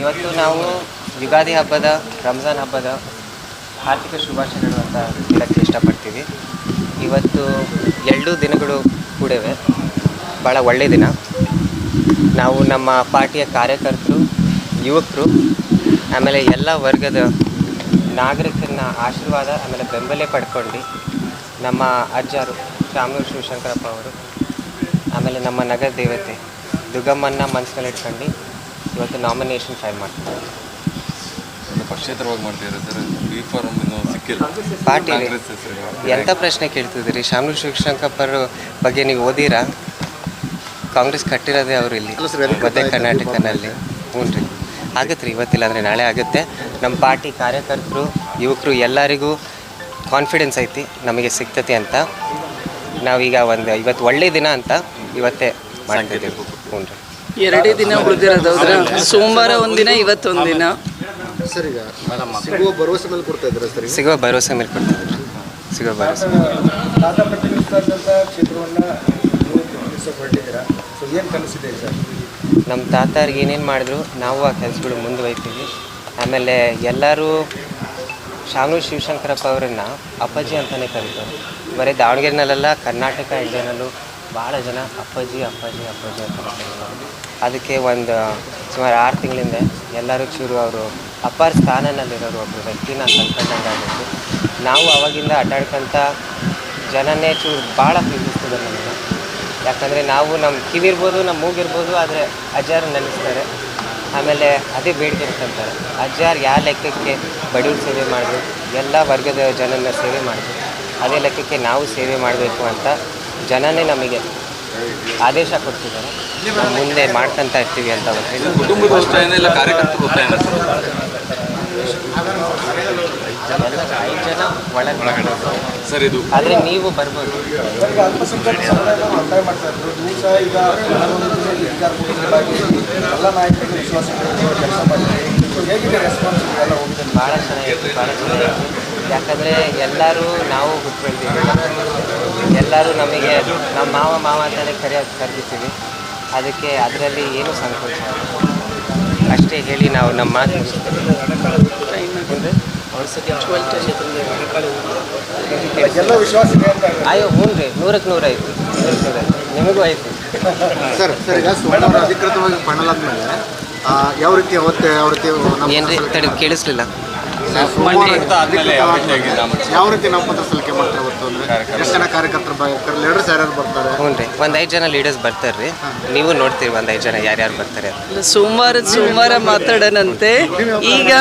ಇವತ್ತು ನಾವು ಯುಗಾದಿ ಹಬ್ಬದ, ರಂಜಾನ್ ಹಬ್ಬದ ಆರ್ಥಿಕ ಶುಭಾಶಯಗಳು ಅಂತ ಹೇಳೋಕ್ಕೆ ಇಷ್ಟಪಡ್ತೀವಿ. ಇವತ್ತು 2 ದಿನಗಳು ಕೂಡವೆ ಭಾಳ ಒಳ್ಳೆಯ ದಿನ. ನಾವು ನಮ್ಮ ಪಾರ್ಟಿಯ ಕಾರ್ಯಕರ್ತರು, ಯುವಕರು, ಆಮೇಲೆ ಎಲ್ಲ ವರ್ಗದ ನಾಗರಿಕರನ್ನ ಆಶೀರ್ವಾದ ಆಮೇಲೆ ಬೆಂಬಲ ಪಡ್ಕೊಂಡು ನಮ್ಮ ಅಜ್ಜರು ಶಾಮನೂರು ಶಿವಶಂಕರಪ್ಪ ಅವರು, ಆಮೇಲೆ ನಮ್ಮ ನಗರ ದೇವತೆ ದುರ್ಗಮ್ಮನ್ನ ಮನಸ್ಸಿನಲ್ಲಿ ಇಟ್ಕೊಂಡು ಇವತ್ತು ನಾಮಿನೇಷನ್ ಫೈಲ್ ಮಾಡ್ತಿದ್ದಾರೆ. ಪಕ್ಷೇತರವಾಗಿ ಮಾಡ್ತಿದ್ದಾರೆ ಸರ್. ಬಿ ಫಾರಂ ಇನ್ನೂ ಸಿಕ್ಕಿಲ್ಲ. ಪಾರ್ಟಿ ಎಂಥ ಪ್ರಶ್ನೆ ಕೇಳ್ತಿದ್ದೀರಿ? ಶಾಮನೂರು ಶಿವಶಂಕರಪ್ಪರ ಬಗ್ಗೆ ನೀವು ಓದಿರಾ? ಕಾಂಗ್ರೆಸ್ ಕಟ್ಟಿರೋದೇ ಅವರು ಇಲ್ಲಿ ಮಧ್ಯ ಕರ್ನಾಟಕನಲ್ಲಿ. ಹ್ಞೂ ರೀ, ಆಗುತ್ತೆ ರೀ. ಇವತ್ತಿಲ್ಲ ಅಂದರೆ ನಾಳೆ ಆಗುತ್ತೆ. ನಮ್ಮ ಪಾರ್ಟಿ ಕಾರ್ಯಕರ್ತರು, ಯುವಕರು ಎಲ್ಲರಿಗೂ ಕಾನ್ಫಿಡೆನ್ಸ್ ಐತಿ ನಮಗೆ ಸಿಗ್ತತಿ ಅಂತ. ನಾವೀಗ ಇವತ್ತು ಒಳ್ಳೆಯ ದಿನ ಅಂತ ಇವತ್ತೇ ಮಾಡ್ತಿದ್ದೀವಿ. ಹ್ಞೂ ರೀ, 2 ದಿನ ಉಳಿದಿರೋದು. ಸೋಮವಾರ ಒಂದಿನ, ಇವತ್ತೊಂದು ದಿನ. ಸರ್, ಈಗ ಸಿಗುವ ಭರವಸೆ ಮೇಲೆ ಕೊಡ್ತಾ ಇದ್ದಾರೆ ಸರ್. ಸಿಗುವ ಭರವಸೆ ಮೇಲೆ ಕೊಡ್ತಿದ್ದೀವಿ. ಸಿಗುವ ಭರವಸೆ ಏನು ಕನಸಿದೆ ಸರ್? ನಮ್ಮ ತಾತಾರಿಗೆ ಏನೇನು ಮಾಡಿದ್ರು ನಾವು ಆ ಕೆಲಸಗಳು ಮುಂದುವರಿತೀವಿ. ಆಮೇಲೆ ಎಲ್ಲರೂ ಶಾಮನೂರು ಶಿವಶಂಕರಪ್ಪ ಅವರನ್ನು ಅಪ್ಪಾಜಿ ಅಂತಲೇ ಕರೀತಾರೆ. ಬರೀ ದಾವಣಗೆರೆನಲ್ಲೆಲ್ಲ ಕರ್ನಾಟಕ ಇಂಡಿಯಾನಲ್ಲೂ ಭಾಳ ಜನ ಅಪ್ಪಾಜಿ ಅಪ್ಪಾಜಿ ಅಪ್ಪಾಜಿ ಅಂತ ಕರೀತಾರೆ. ಅದಕ್ಕೆ ಸುಮಾರು 6 ತಿಂಗಳಿಂದ ಎಲ್ಲರೂ ಚೂರು ಅವರು ಅಪ್ಪಾರ ಸ್ಥಾನದಲ್ಲಿರೋರು ಒಬ್ಬರು ವ್ಯಕ್ತಿನ ಕಲ್ತ್ಕೊಂಡಂಗೆ ಆಗಿತ್ತು. ನಾವು ಅವಾಗಿಂದ ಅಡ್ಡಾಡ್ಕೊಂತ ಜನನೇ ಚೂರು ಭಾಳ ಪ್ರೀತಿಸ್ತಿದ್ದಾರೆ ನಮಗೆ. ಯಾಕಂದರೆ ನಾವು ನಮ್ಮ ಕಿವಿರ್ಬೋದು, ನಮ್ಮ ಮೂಗಿರ್ಬೋದು, ಆದರೆ ಅಜ್ಜಾರು ನೆನೆಸ್ತಾರೆ. ಆಮೇಲೆ ಅದೇ ಬೇಡಿಕೆ ಇರ್ತಂತಾರೆ. ಅಜ್ಜಾರು ಯಾವ ಲೆಕ್ಕಕ್ಕೆ ಬಡವ್ರ ಸೇವೆ ಮಾಡಿದ್ರು, ಎಲ್ಲ ವರ್ಗದ ಜನನ ಸೇವೆ ಮಾಡಿದ್ರು, ಅದೇ ಲೆಕ್ಕಕ್ಕೆ ನಾವು ಸೇವೆ ಮಾಡಬೇಕು ಅಂತ ಜನನೇ ನಮಗೆ ಆದೇಶ ಕೊಡ್ತಿದ್ದಾರೆ. ನಾವು ಮುಂದೆ ಮಾಡ್ಕೊತ ಇರ್ತೀವಿ ಅಂತ. ಕುಟುಂಬದ ಒತ್ತಾಯನ ಇಲ್ಲ, ಕಾರ್ಯಕರ್ತರು ಒತ್ತಾಯನ ಎಲ್ಲ 5 ಜನ ಒಳಗಡೆ ಸರ್. ಇದು ಆದರೆ ನೀವು ಬರ್ಬೋದು. ಭಾಳ ಚೆನ್ನಾಗಿತ್ತು, ಭಾಳ ಚೆನ್ನಾಗಿತ್ತು. ಯಾಕಂದರೆ ಎಲ್ಲರೂ ನಾವು ಹುಟ್ಟು ಬೆಳೆದಿದ್ದೀವಿ. ಎಲ್ಲರೂ ನಮಗೆ ನಮ್ಮ ಮಾವ ಅಂತಲೇ ಕರೆದಿರ್ತೀವಿ. ಅದಕ್ಕೆ ಅದರಲ್ಲಿ ಏನೂ ಸಂಕೋಚ ಅಷ್ಟೇ ಹೇಳಿ ನಾವು ನಮ್ಮ ಮಾತು ಮುಗಿಸ್ತೀವಿ. ಅಯ್ಯೋ ಹ್ಞೂ ರೀ, 100ಕ್ಕೆ 100 ಐತಿ. 100ಕ್ಕೆ 100 ಐತಿ. ನಿಮಗೂ ಐತಿ ಸರ್. ಈಗ ಸೋಮವಾರ ಅಧಿಕೃತವಾಗಿ ಫೈನಲ್ ಆದ್ಮೇಲೆ ಯಾವ ರೀತಿ ಏನು ರೀ ತಡೆ ಕೇಳಿಸ್ಲಿಲ್ಲ. ಯಾವ ರೀತಿ ನಾವು ಪತ್ರ ಸಲ್ಲಿಕೆ ಮಾಡ್ತಾ ಗೊತ್ತು ಅಂದರೆ ಎಷ್ಟು ಜನ ಕಾರ್ಯಕರ್ತರು ಲೀಡರ್ಸ್ ಯಾರ್ಯಾರು ಬರ್ತಾರೆ? ಹ್ಞೂ ರೀ, ಒಂದು 5 ಜನ ಲೀಡರ್ಸ್ ಬರ್ತಾರೆ ರೀ. ನೀವು ನೋಡ್ತೀರಿ ಒಂದು 5 ಜನ ಯಾರ್ಯಾರು ಬರ್ತಾರೆ. ಸೋಮವಾರ ಮಾತಾಡೋಣಂತೆ. ಈಗ